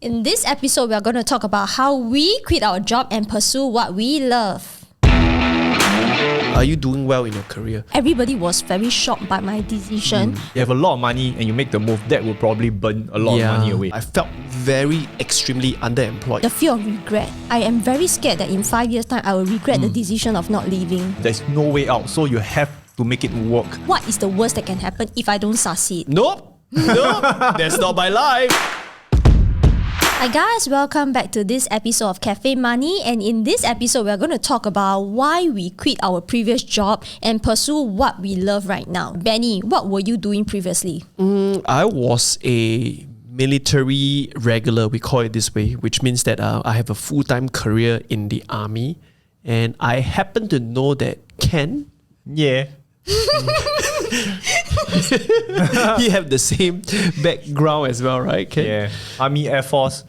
In this episode, we are going to talk about how we quit our job and pursue what we love. Are you doing well in your career? Everybody was very shocked by my decision. You have a lot of money and you make the move, that will probably burn a lot of money away. I felt very extremely underemployed. The fear of regret. I am very scared that in 5 years' time, I will regret the decision of not leaving. There's no way out, so you have to make it work. What is the worst that can happen if I don't succeed? Nope. That's not my life. Hi guys, welcome back to this episode of Cafe Money, and in this episode we're going to talk about why we quit our previous job and pursue what we love right now. Benny, what were you doing previously? I was a military regular, we call it this way, which means that I have a full-time career in the army, and I happen to know that Ken, Yeah. he have the same background as well, right, Ken? Yeah. Army, Air Force,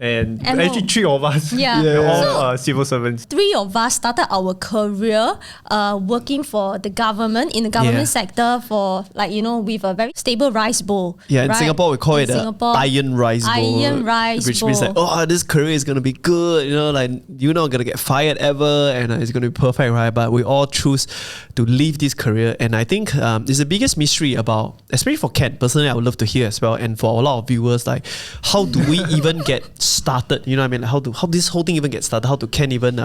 and MO. actually 3 of us. Yeah. We're all So- civil servants. 3 of us started our career working for the government, in the government sector for with a very stable rice bowl. Yeah, in right? Singapore we call In it Singapore, iron rice bowl. Iron rice which bowl. means like, oh, this career is gonna be good. You're not gonna get fired ever, and it's gonna be perfect, right? But we all choose to leave this career, and I think it's the biggest mystery about, especially for Ken. Personally, I would love to hear as well, and for a lot of viewers, like, how do we even get started? You know what I mean? How this whole thing even get started? How do Ken even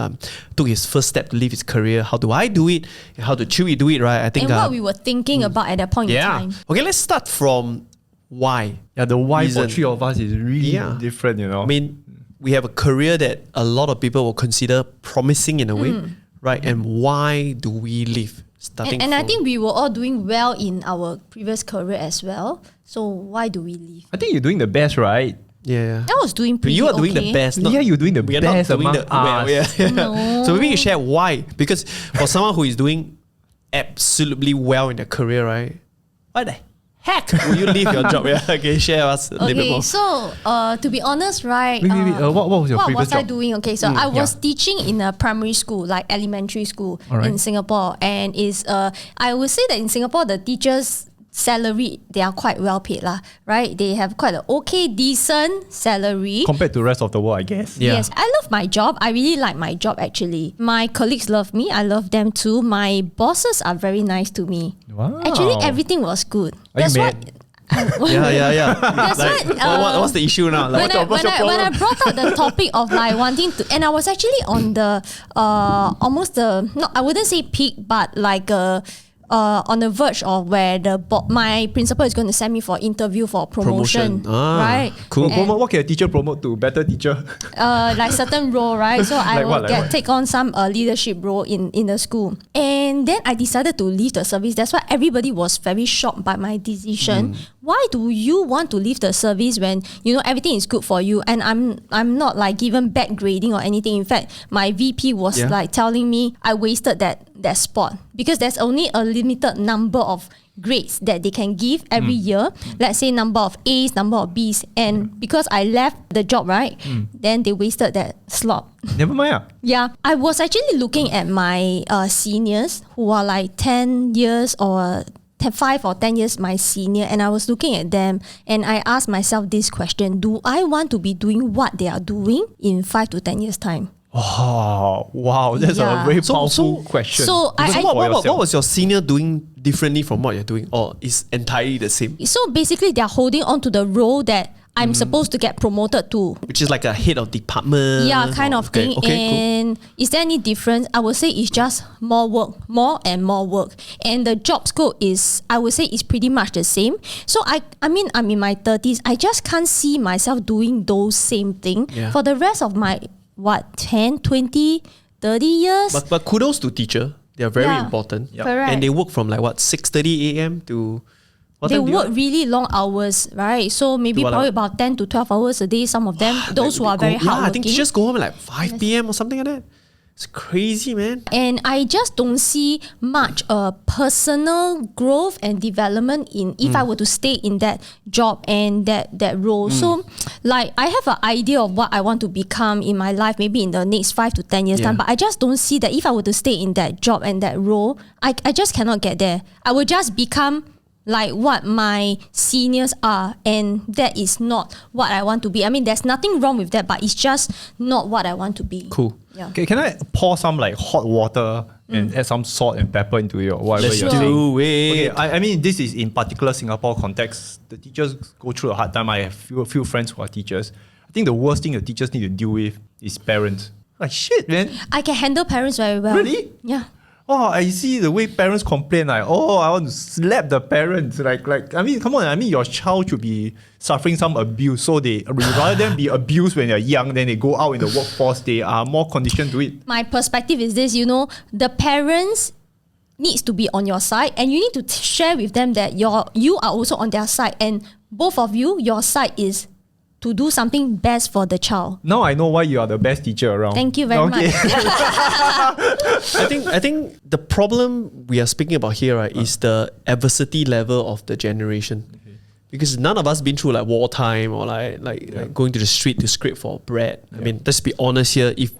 took his first step to leave his career? How do I do it? And how do Qiuyu do it? Right? I think and what we were thinking about at that point in time. Okay, let's start from why. Yeah, the why Reason. for 3 of us is really Yeah. different, you know. I mean, we have a career that a lot of people will consider promising in a way, right? And why do we leave? Starting And I from- think we were all doing well in our previous career as well. So why do we leave? I think you're doing the best, right? yeah. I was doing pretty You are doing the okay. best. Not, Yeah, you're doing the we are best not doing among the well, us. yeah. No. So maybe you share why. Because for someone who is doing absolutely well in their career, right? Why the heck will you leave your job? Yeah, okay, share us a little bit Okay, more. so to be honest, right? Wait, what was your what previous was I job? doing? Okay, so I was teaching in a primary school, like elementary school Alright. in Singapore, and I would say that in Singapore the teachers' salary, they are quite well paid lah, right? They have quite an okay, decent salary. Compared to the rest of the world, I guess. Yeah. Yes, I love my job. I really like my job actually. My colleagues love me. I love them too. My bosses are very nice to me. Wow. Actually, everything was good. Are you That's mad? Yeah. That's why, what's the issue now? Like, when I brought up the topic of like wanting to, and I was actually on the almost the, no, I wouldn't say peak, but like on the verge of where my principal is going to send me for interview for promotion. Right? Cool. And, What can a teacher promote to? Better teacher? like certain role, right? So I Like will what, like what? take on some leadership role in the school. And then I decided to leave the service. That's why everybody was very shocked by my decision. Why do you want to leave the service when everything is good for you? And I'm not like given bad grading or anything. In fact, my VP was like telling me I wasted that spot because there's only a limited number of grades that they can give every year. Let's say number of A's, number of B's, and because I left the job, right, then they wasted that slot. Never mind. Yeah, I was actually looking at my seniors who are like 10 years or 5 or 10 years my senior, and I was looking at them and I asked myself this question: do I want to be doing what they are doing in 5 to 10 years time? Oh, wow. That's Yeah. a very So- powerful so- question. so I- Even I- for what yourself. was your senior doing differently from what you're doing, or is entirely the same? So basically they're holding on to the role that I'm supposed to get promoted to. Which is like a head of department. Yeah, kind of Okay, thing. okay, cool. And is there any difference? I would say it's just more work, more and more work. And the job scope is, I would say, is pretty much the same. So I mean, I'm in my 30s. I just can't see myself doing those same thing Yeah. for the rest of my 10, 20, 30 years. But kudos to teacher. They are very Yeah. important. Correct. And they work from like what, 6:30 a.m. to what They time do you work really long hours, right? So maybe To what probably hour? about 10 to 12 hours a day. Some of them, those who are very Yeah, I hardworking. think teachers go home at like 5 p.m. or something like that. It's crazy, man. And I just don't see much personal growth and development in if I were to stay in that job and that role. So like I have an idea of what I want to become in my life, maybe in the next 5 to 10 years time, but I just don't see that if I were to stay in that job and that role, I just cannot get there. I will just become like what my seniors are, and that is not what I want to be. I mean, there's nothing wrong with that, but it's just not what I want to be. Cool. Yeah. Okay, can I pour some like hot water and add some salt and pepper into your whatever Let's you're Sure. saying? do it. Okay, I mean, this is in particular Singapore context. The teachers go through a hard time. I have few friends who are teachers. I think the worst thing the teachers need to deal with is parents. Like shit, man. I can handle parents very well. Really? Yeah. Oh, I see the way parents complain. Like, oh, I want to slap the parents. Like, I mean, come on. I mean, your child should be suffering some abuse. So they rather than be abused when they're young, then they go out in the workforce. They are more conditioned to it. My perspective is this, the parents needs to be on your side, and you need to share with them that you are also on their side, and both of you, your side is to do something best for the child. Now I know why you are the best teacher around. Thank you very much. I think the problem we are speaking about here, right, is the adversity level of the generation. Because none of us been through like wartime or like going to the street to scrape for bread. I mean, let's be honest here. If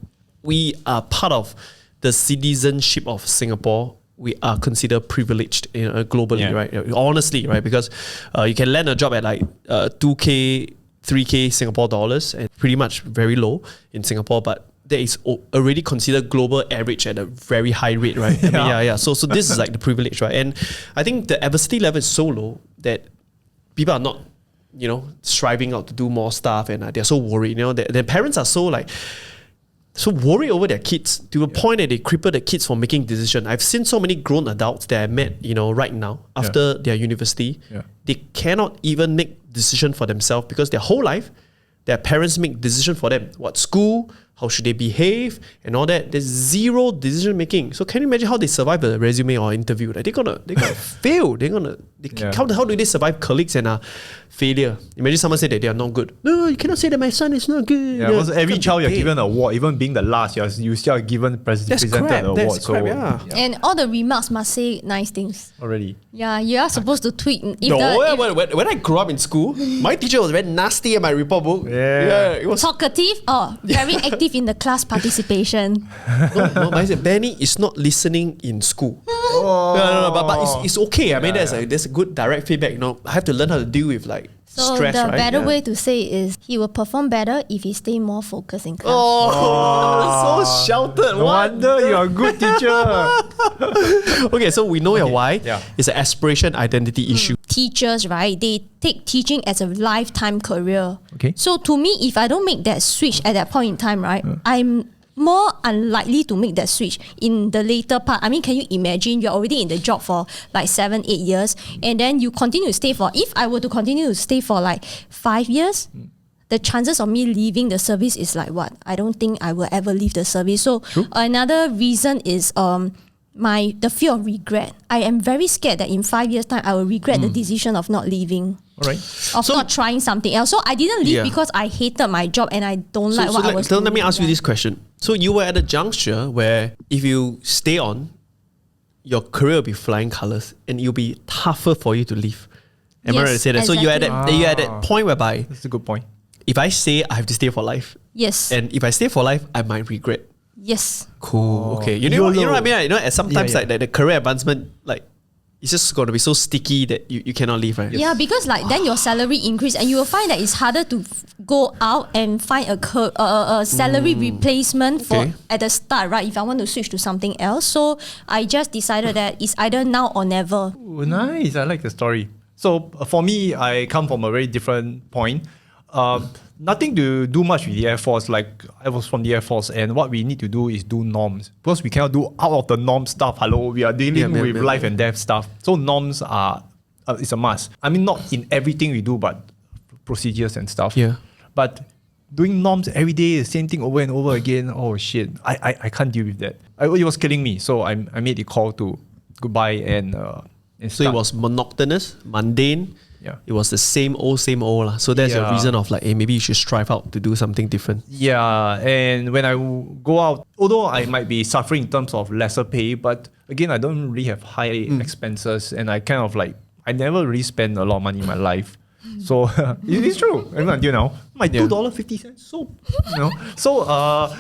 we are part of the citizenship of Singapore, we are considered privileged globally, right? Honestly, right? Because you can land a job at like 2K, 3K Singapore dollars, and pretty much very low in Singapore, but that is already considered global average at a very high rate, right? I mean, So this is like the privilege, right? And I think the adversity level is so low that people are not, striving out to do more stuff, and they're so worried. Their parents are so worried over their kids to a point that they cripple their kids for making decisions. I've seen so many grown adults that I met, right now after their university, they cannot even make decision for themselves because their whole life, their parents make decision for them. What school, how should they behave, and all that. There's zero decision making. So can you imagine how they survive a resume or interview? Like they're gonna fail. How do they survive colleagues and failure? Imagine someone say that they are not good. No, you cannot say that my son is not good. Yeah, because every child you're given an award, even being the last, you still are given presented an award. That's crap. And all the remarks must say nice things. Already. Yeah, you are supposed to tweet. When I grew up in school, my teacher was very nasty at my report book. Yeah. It was talkative or very active in the class participation. no, I said Benny is not listening in school. No, but it's okay. I mean, there's a good direct feedback. I have to learn how to deal with like So stress, the right? better way to say is he will perform better if he stay more focused in class. So sheltered. No wonder you're a good teacher. Okay, so we know your why. Yeah. It's an aspiration identity issue. Teachers, right? They take teaching as a lifetime career. Okay. So to me, if I don't make that switch at that point in time, right, I'm more unlikely to make that switch in the later part. I mean, can you imagine you're already in the job for like 7-8 years, and then you continue to stay if I were to continue to stay for like 5 years, the chances of me leaving the service is like what? I don't think I will ever leave the service. So another reason is the fear of regret. I am very scared that in 5 years' time I will regret the decision of not leaving. All right. Of not trying something else. So I didn't leave because I hated my job and I don't like what I was doing. Let me ask you this question. So you were at a juncture where if you stay on, your career will be flying colours and it'll be tougher for you to leave. Am I right to say that? Exactly. So you're at that point whereby That's a good point. if I stay, I have to stay for life. Yes. And if I stay for life, I might regret. Yes. Cool. Okay. You know what I mean? At sometimes like the career advancement, like it's just going to be so sticky that you cannot leave, right? Yeah, because like then your salary increase and you will find that it's harder to go out and find a salary replacement for at the start, right? If I want to switch to something else. So I just decided that it's either now or never. Ooh, nice. I like the story. So for me, I come from a very different point. Nothing to do much with the Air Force. Like I was from the Air Force, and what we need to do is do norms because we cannot do out of the norm stuff. Hello, we are dealing with life and death stuff. So norms are it's a must. I mean, not in everything we do, but procedures and stuff. Yeah. But doing norms every day, the same thing over and over again. Oh shit, I can't deal with that. It was killing me. So I made the call to goodbye and So start. it was monotonous, mundane. Yeah. It was the same old lah. So that's your reason of like, hey, maybe you should strive out to do something different. Yeah, and when I go out, although I might be suffering in terms of lesser pay, but again, I don't really have high expenses, and I kind of like, I never really spend a lot of money in my life. So it's true. Even until now, my $2.50 soap. So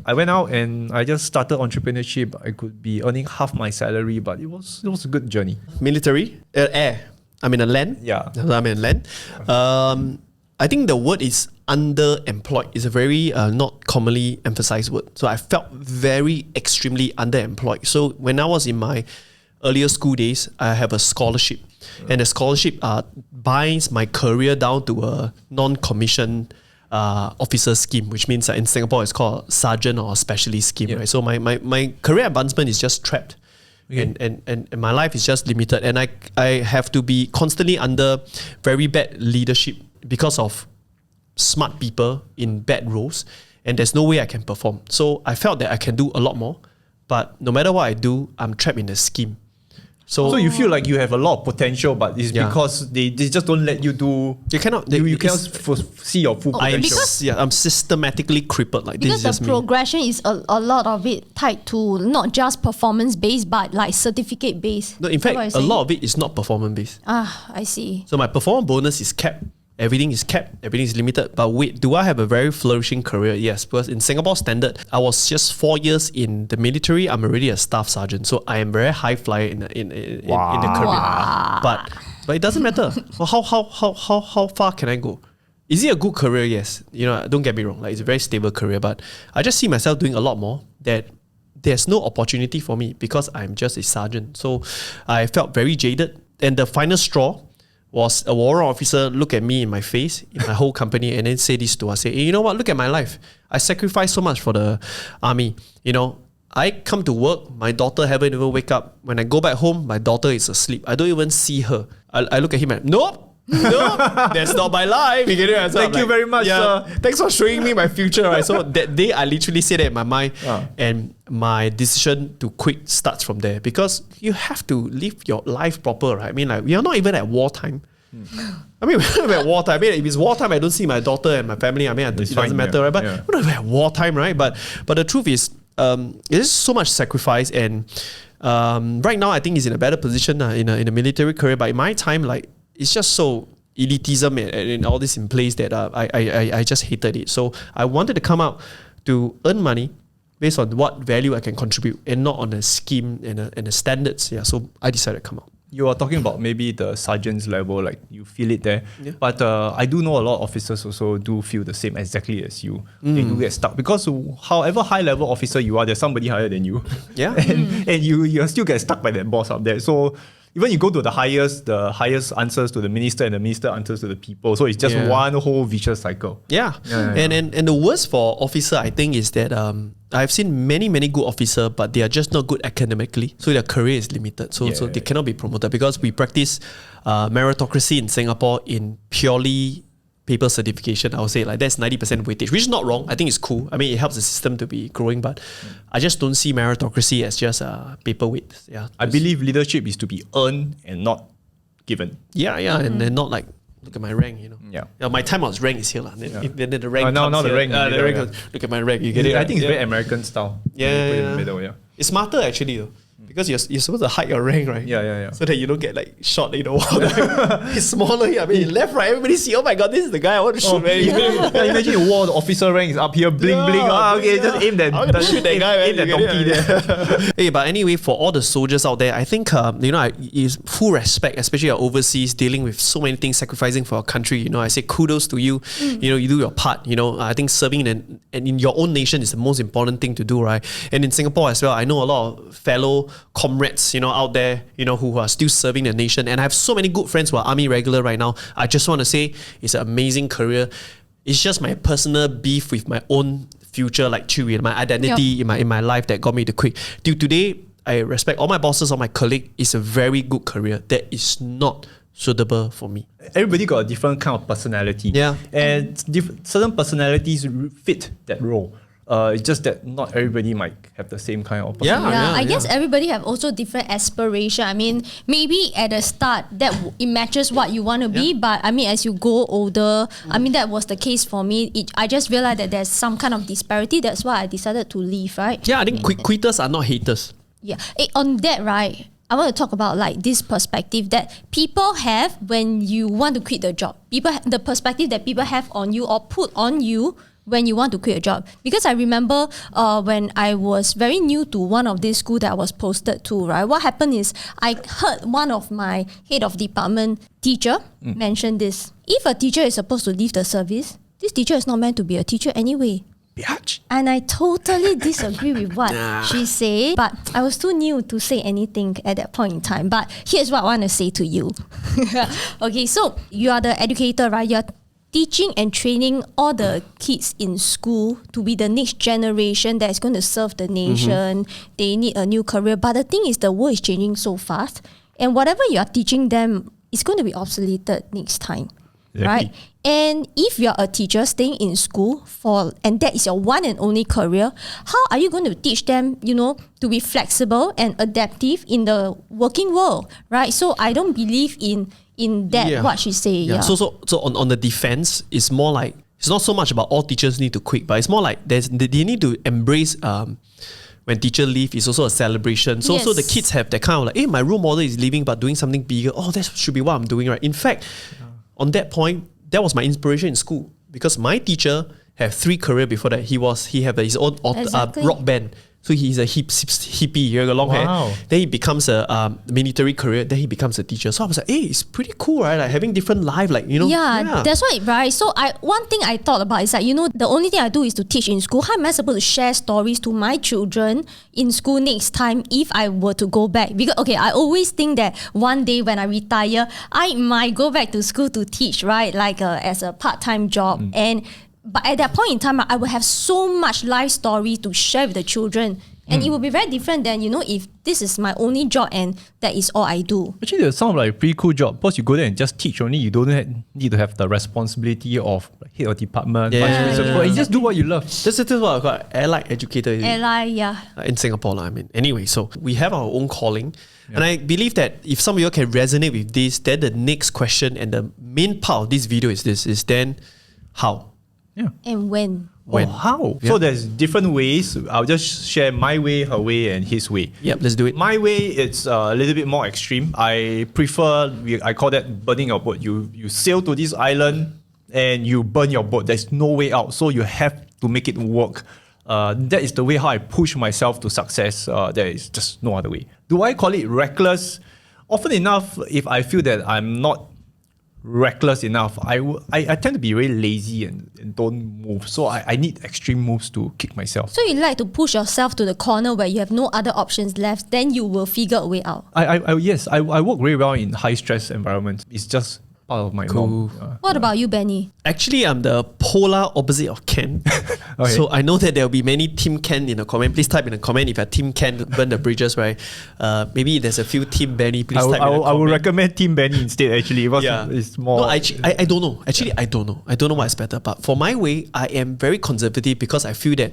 I went out and I just started entrepreneurship. I could be earning half my salary, but it was a good journey. Military? Air. I'm in a land. Yeah. I'm in a land. I think the word is underemployed. It's a very not commonly emphasized word. So I felt very extremely underemployed. So when I was in my earlier school days, I have a scholarship. And the scholarship binds my career down to a non-commissioned officer scheme, which means in Singapore it's called sergeant or specialist scheme. Right? So my career advancement is just trapped. And my life is just limited. And I have to be constantly under very bad leadership because of smart people in bad roles, and there's no way I can perform. So I felt that I can do a lot more, but no matter what I do, I'm trapped in the scheme. So you feel like you have a lot of potential, but it's because they just don't let you do. You cannot. You cannot see your full potential. I'm systematically crippled. Like because this is the just progression is a lot of it tied to not just performance based, but like certificate based. No, in fact, a lot of it is not performance based. I see. So my performance bonus is capped. Everything is capped, everything is limited. But wait, do I have a very flourishing career? Yes, because in Singapore standard, I was just 4 years in the military. I'm already a staff sergeant, so I am very high flyer in the career. Wow. But it doesn't matter. So how far can I go? Is it a good career? Yes. Don't get me wrong. Like, it's a very stable career, but I just see myself doing a lot more that there's no opportunity for me because I'm just a sergeant. So I felt very jaded. And the final straw was a warrant officer look at me in my face, in my whole company, and then say this to us, say, hey, you know what, look at my life. I sacrificed so much for the army. I come to work, my daughter haven't even wake up. When I go back home, my daughter is asleep. I don't even see her. I look at him and, nope, that's not my life. You get it? So Thank you very much, sir. Thanks for showing me my future. Right? So that day, I literally said that in my mind, and my decision to quit starts from there, because you have to live your life proper, right? I mean, like, we are not even at wartime. I mean, we're at wartime. I mean, if it's wartime, I don't see my daughter and my family. I mean, it doesn't matter, right? But we're not at wartime, right? But the truth is, there's so much sacrifice, and right now, I think he's in a better position in a military career. But in my time, like, it's just so elitism and all this in place that I just hated it. So I wanted to come out to earn money based on what value I can contribute, and not on a scheme and a standards. Yeah, so I decided to come out. You are talking about maybe the sergeant's level, like you feel it there. Yeah. But I do know a lot of officers also do feel the same exactly as you. They do get stuck because however high level officer you are, there's somebody higher than you. Yeah. and you still get stuck by that boss up there. So even you go to the highest answers to the minister, and the minister answers to the people. So it's just one whole vicious cycle. Yeah. And the worst for officer, I think, is that I've seen many good officers, but they are just not good academically. So their career is limited. So they cannot be promoted, because we practice meritocracy in Singapore in purely paper certification. I would say like that's 90% weightage, which is not wrong. I think it's cool. I mean, it helps the system to be growing, but I just don't see meritocracy as just paper weight. Yeah, I believe leadership is to be earned and not given. Yeah, and then not like, look at my rank, Yeah, my time was rank is here. Then the rank now comes the here. rank. The rank comes, look at my rank. You get it? I think it's very American style. Yeah, put it in the middle, It's smarter actually though. Because you're supposed to hide your rank, right? Yeah. So that you don't get like shot in the wall. It's smaller here. I mean, left, right, everybody see, oh my god, this is the guy I want to shoot. Imagine you wore the officer rank is up here, bling. Okay, just aim that. I'm gonna shoot that guy. Aim that donkey there. Hey, but anyway, for all the soldiers out there, I think is full respect, especially our overseas, dealing with so many things, sacrificing for our country. I say kudos to you. You do your part. I think serving in your own nation is the most important thing to do, right? And in Singapore as well, I know a lot of fellow comrades, out there, who are still serving the nation. And I have so many good friends who are army regular right now. I just want to say it's an amazing career. It's just my personal beef with my own future, like Qiuyu, my identity in my life that got me to quit. Till today, I respect all my bosses, all my colleagues. It's a very good career that is not suitable for me. Everybody got a different kind of personality. Yeah. And certain personalities fit that role. It's just that not everybody might have the same kind of personality. I guess everybody have also different aspiration. I mean, maybe at the start it matches what you want to be, but I mean, as you go older, I mean, that was the case for me. I just realized that there's some kind of disparity. That's why I decided to leave, right? Yeah, I think quitters are not haters. Yeah. On that, right, I want to talk about like this perspective that people have when you want to quit the job. The perspective that people have on you or put on you when you want to quit a job. Because I remember when I was very new to one of these schools that I was posted to, right? What happened is I heard one of my head of department teacher mention this. If a teacher is supposed to leave the service, this teacher is not meant to be a teacher anyway. Biatch. And I totally disagree with what she said, but I was too new to say anything at that point in time. But here's what I want to say to you. Okay, so you are the educator, right? You're teaching and training all the kids in school to be the next generation that is going to serve the nation. They need a new career. But the thing is, the world is changing so fast. And whatever you are teaching them is going to be obsoleted next time. Right? And if you're a teacher staying in school and that is your one and only career, how are you going to teach them, to be flexible and adaptive in the working world, right? So I don't believe in that, what she say. Yeah. So on the defense, it's more like, it's not so much about all teachers need to quit, but it's more like they need to embrace when teacher leave, it's also a celebration. So the kids have that kind of like, hey, my role model is leaving but doing something bigger. Oh, that should be what I'm doing, right? In fact, on that point, that was my inspiration in school because my teacher had 3 careers before that. He had his own rock band. So he's a hippie, he had long hair. Then he becomes a military career, then he becomes a teacher. So I was like, hey, it's pretty cool, right? Like having different life, like, Yeah, that's right, right? So one thing I thought about is that, the only thing I do is to teach in school. How am I supposed to share stories to my children in school next time if I were to go back? Because, I always think that one day when I retire, I might go back to school to teach, right? Like as a part-time job. But at that point in time, I will have so much life story to share with the children. And it will be very different than, if this is my only job and that is all I do. Actually, it sounds like a pretty cool job. Because you go there and just teach only. You don't need to have the responsibility of head of department. You just do what you love. This is what I call allied educator. In Singapore, I mean. Anyway, so we have our own calling. And I believe that if some of you can resonate with this, then the next question and the main part of this video is then how? Yeah. And when? How? Yeah. So there's different ways. I'll just share my way, her way, and his way. Yep, let's do it. My way, it's a little bit more extreme. I call that burning your boat. You sail to this island and you burn your boat. There's no way out. So you have to make it work. That is the way how I push myself to success. There is just no other way. Do I call it reckless? Often enough, if I feel that I'm not reckless enough, I tend to be very lazy and don't move. So I need extreme moves to kick myself. So you like to push yourself to the corner where you have no other options left, then you will figure a way out. Yes, I work very well in high stress environments. It's just part of my norm. What about you, Benny? Actually, I'm the polar opposite of Ken. Okay. So I know that there will be many Team Ken in the comment. Please type in the comment if you're Team Ken, burn the bridges, right? Maybe there's a few Team Benny. Please type in the comment. I will recommend Team Benny instead, actually. Because it's more... No, I don't know. Actually, I don't know. I don't know what's better. But for my way, I am very conservative because I feel that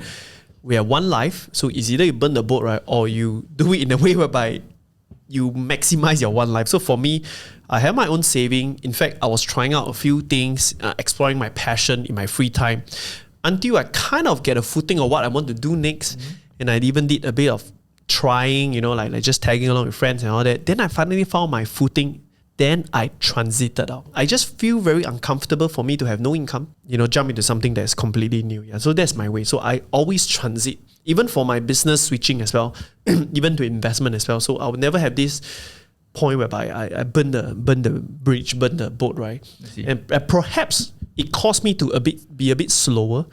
we have one life. So it's either you burn the boat, right? Or you do it in a way whereby you maximize your one life. So for me, I have my own saving. In fact, I was trying out a few things, exploring my passion in my free time until I kind of get a footing of what I want to do next. And I even did a bit of trying, like just tagging along with friends and all that. Then I finally found my footing. Then I transited out. I just feel very uncomfortable for me to have no income, jump into something that's completely new. Yeah. So that's my way. So I always transit, even for my business switching as well, even to investment as well. So I would never have this point whereby I burn the bridge, burn the boat, right? And perhaps it caused me to be a bit slower.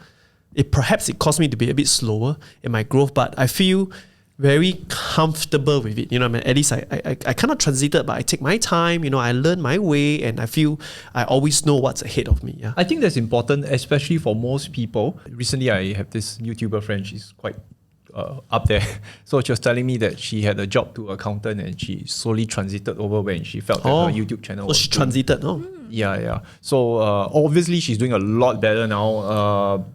Perhaps it caused me to be a bit slower in my growth, but I feel very comfortable with it. At least I kind of transited, but I take my time, I learn my way, and I feel I always know what's ahead of me. Yeah. I think that's important, especially for most people. Recently, I have this YouTuber friend, she's quite up there. So she was telling me that she had a job to accountant and she slowly transited over when she felt that her YouTube channel was... she transited, no? Yeah. So obviously she's doing a lot better now.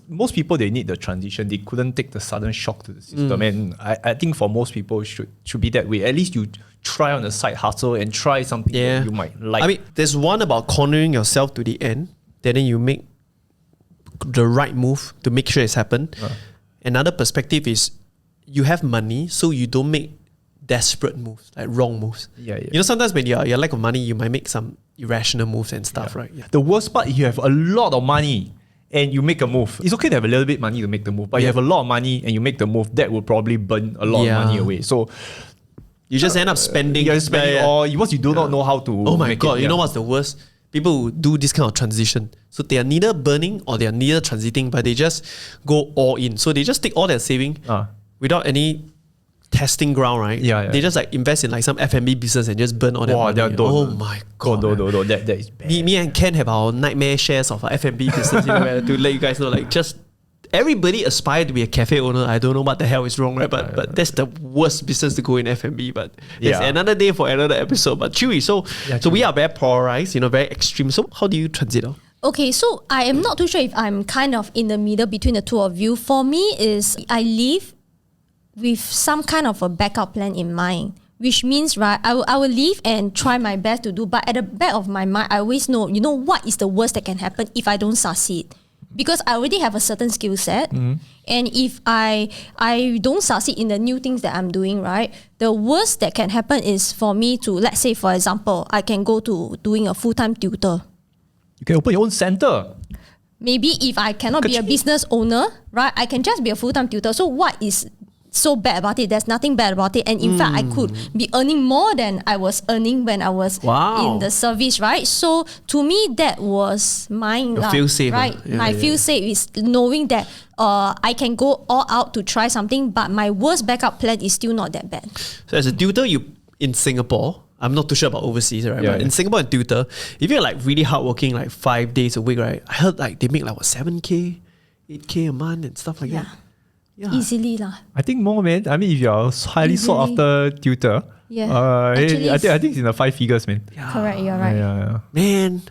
Most people, they need the transition. They couldn't take the sudden shock to the system. And I think for most people should be that way. At least you try on a side hustle and try something that you might like. I mean, there's one about cornering yourself to the end, then you make the right move to make sure it's happened. Another perspective is you have money, so you don't make desperate moves, like wrong moves. Sometimes when you're lack of money, you might make some irrational moves and stuff, right? Yeah. The worst part, you have a lot of money and you make a move. It's okay to have a little bit money to make the move, but you have a lot of money and you make the move, that will probably burn a lot of money away. So you just end up spending. You're spending or once you do not know how to. Oh my make god! it, You know what's the worst? People who do this kind of transition. So they are neither burning or they are neither transiting, but they just go all in. So they just take all their saving without any testing ground, right? They just like invest in like some F&B business and just burn all their money. Oh my god! That is bad. Me and Ken have our nightmare shares of our F&B business to let you guys know, like just everybody aspire to be a cafe owner. I don't know what the hell is wrong, right? But that's the worst business to go in F&B. But it's another day for another episode. But Qiuyu, so we are very polarized, very extreme. So how do you transit out? Okay, so I am not too sure if I'm kind of in the middle between the two of you. For me is I live with some kind of a backup plan in mind, which means, right, I will leave and try my best to do, but at the back of my mind, I always know, what is the worst that can happen if I don't succeed? Because I already have a certain skill set, and if I don't succeed in the new things that I'm doing, right, the worst that can happen is for me to, let's say, for example, I can go to doing a full-time tutor. You can open your own center. Maybe if I cannot be a business owner, right, I can just be a full-time tutor. So what is so bad about it? There's nothing bad about it. And in fact, I could be earning more than I was earning when I was in the service, right? So to me, that was mine. Feel safe, right? My feel safe is knowing that I can go all out to try something, but my worst backup plan is still not that bad. So as a tutor, you in Singapore, I'm not too sure about overseas, right? But in Singapore and tutor, if you're like really hardworking, like 5 days a week, right? I heard like they make like what, 7K, 8K a month and stuff like that. Yeah. Easily lah. I think more, man. I mean, if you're a highly sought after tutor, I think it's in the 5 figures, man. Yeah. Correct, you're right. Man,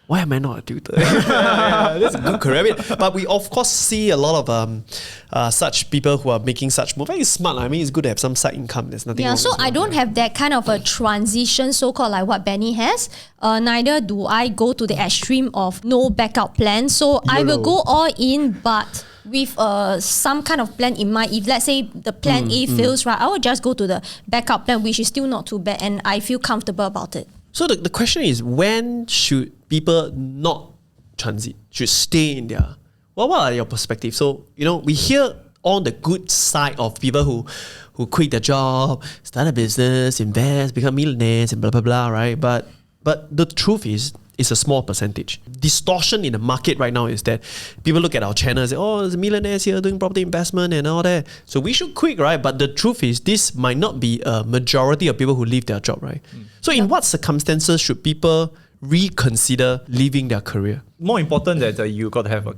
why am I not a tutor? That's a good career. I mean, but we of course see a lot of such people who are making such moves. It's smart. I mean, it's good to have some side income. There's nothing wrong so with I don't have that kind of a transition, so-called like what Benny has. Neither do I go to the extreme of no backup plan. So I will go all in, but with some kind of plan in mind. If let's say the plan A fails, right, I will just go to the backup plan, which is still not too bad, and I feel comfortable about it. So the question is, when should people not transit? Should stay in their... Well, what are your perspectives? So, we hear on the good side of people who quit their job, start a business, invest, become millionaires and blah, blah, blah, right? But the truth is, it's a small percentage. Distortion in the market right now is that people look at our channel and say, oh, there's millionaires here doing property investment and all that. So we should quit, right? But the truth is, this might not be a majority of people who leave their job, right? So in what circumstances should people reconsider leaving their career? More important that you got to have a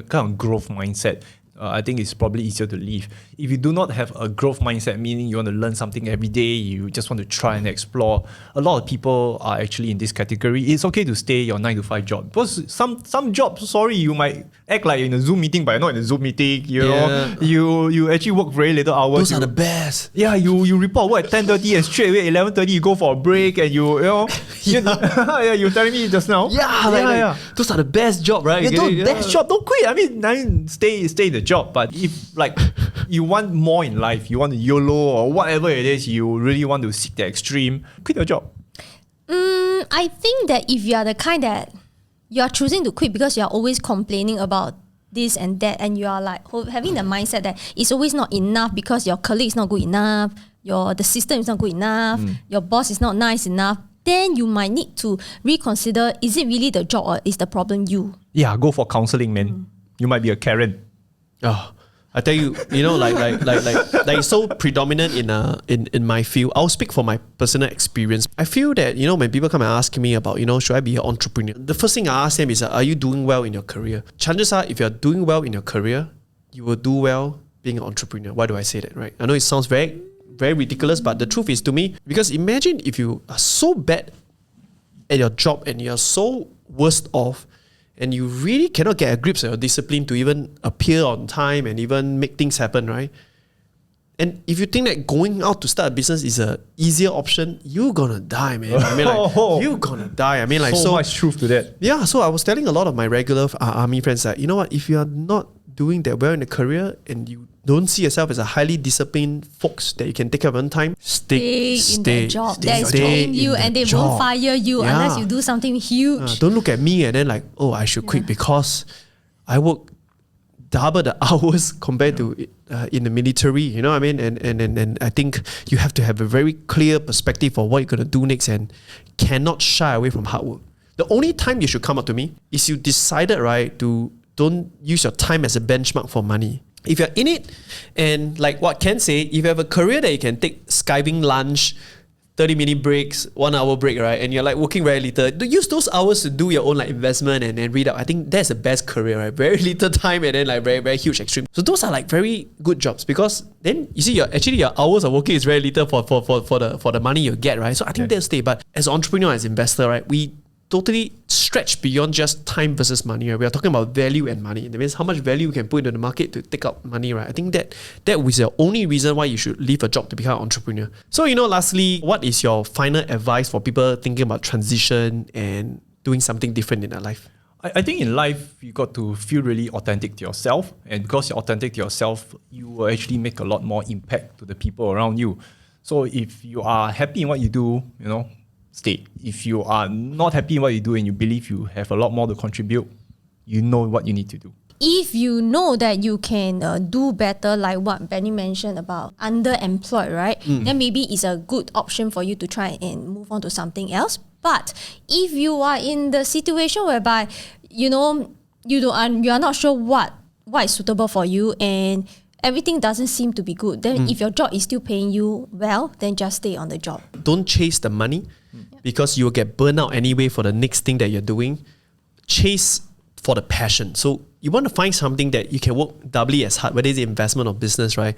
kind of growth mindset. I think it's probably easier to leave. If you do not have a growth mindset, meaning you want to learn something every day, you just want to try and explore, a lot of people are actually in this category. It's okay to stay your 9 to 5 job. Because some jobs, you might act like you're in a Zoom meeting, but you're not in a Zoom meeting. You know, you actually work very little hours. Those are the best. Yeah, you report work at 10:30 and straight away 11:30 you go for a break and you're telling me just now. Yeah, those are the best job, right? Best job, don't quit. I mean, stay the job. But if like you want more in life, you want to YOLO or whatever it is, you really want to seek the extreme, quit your job. I think that if you are the kind that you are choosing to quit because you are always complaining about this and that, and you are like having the mindset that it's always not enough because your colleague is not good enough, the system is not good enough, your boss is not nice enough, then you might need to reconsider, is it really the job or is the problem you? Yeah, go for counseling, man. You might be a Karen. Oh, I tell you, like so predominant in my field. I'll speak from my personal experience. I feel that, when people come and ask me about, should I be an entrepreneur? The first thing I ask them is, are you doing well in your career? Chances are, if you're doing well in your career, you will do well being an entrepreneur. Why do I say that, right? I know it sounds very, very ridiculous, but the truth is to me, because imagine if you are so bad at your job and you're so worst off, and you really cannot get a grip of your discipline to even appear on time and even make things happen, right? And if you think that going out to start a business is an easier option, you're gonna die, man. I mean, like, you're gonna die. I mean, like, so much truth to that. Yeah, so I was telling a lot of my regular army friends that, you know what, if you are not doing that well in the career and you don't see yourself as a highly disciplined folks that you can take care of your own time, stay in that job that is paying you, and they won't fire you unless you do something huge. Don't look at me and then like, oh, I should quit because I work double the hours compared to in the military, you know what I mean? And I think you have to have a very clear perspective for what you're going to do next and cannot shy away from hard work. The only time you should come up to me is you decided, right, to don't use your time as a benchmark for money. If you're in it, and like what Ken say, if you have a career that you can take skiving lunch, 30-minute breaks, 1 hour break, right? And you're like working very little. Use those hours to do your own like investment and read up. I think that's the best career, right? Very little time and then like very, very huge extreme. So those are like very good jobs because then you see your hours of working is very little for the money you get, right? So I think that's the. But as an entrepreneur, as investor, right, we totally stretch beyond just time versus money, right? We are talking about value and money. That means how much value you can put into the market to take out money, right? I think that was the only reason why you should leave a job to become an entrepreneur. So, lastly, what is your final advice for people thinking about transition and doing something different in their life? I think in life, you got to feel really authentic to yourself. And because you're authentic to yourself, you will actually make a lot more impact to the people around you. So if you are happy in what you do, stay. If you are not happy in what you do and you believe you have a lot more to contribute, you know what you need to do. If you know that you can do better, like what Benny mentioned about underemployed, right? Then maybe it's a good option for you to try and move on to something else. But if you are in the situation whereby, you are not sure what is suitable for you and everything doesn't seem to be good, then if your job is still paying you well, then just stay on the job. Don't chase the money because you will get burnt out anyway for the next thing that you're doing. Chase for the passion. So you want to find something that you can work doubly as hard, whether it's investment or business, right?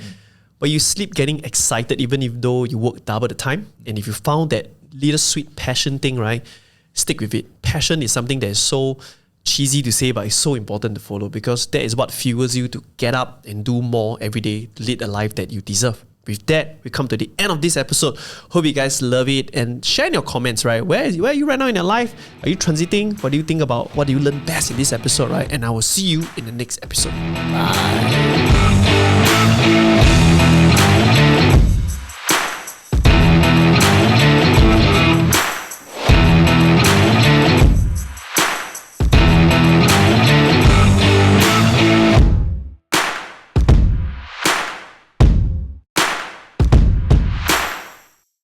But you sleep getting excited even if though you work double the time. And if you found that little sweet passion thing, right, stick with it. Passion is something that is so cheesy to say, but it's so important to follow because that is what fuels you to get up and do more every day to lead a life that you deserve. With that, we come to the end of this episode. Hope you guys love it and share in your comments, right? Where are you right now in your life? Are you transiting? What do you think about what do you learn best in this episode, right? And I will see you in the next episode. Bye.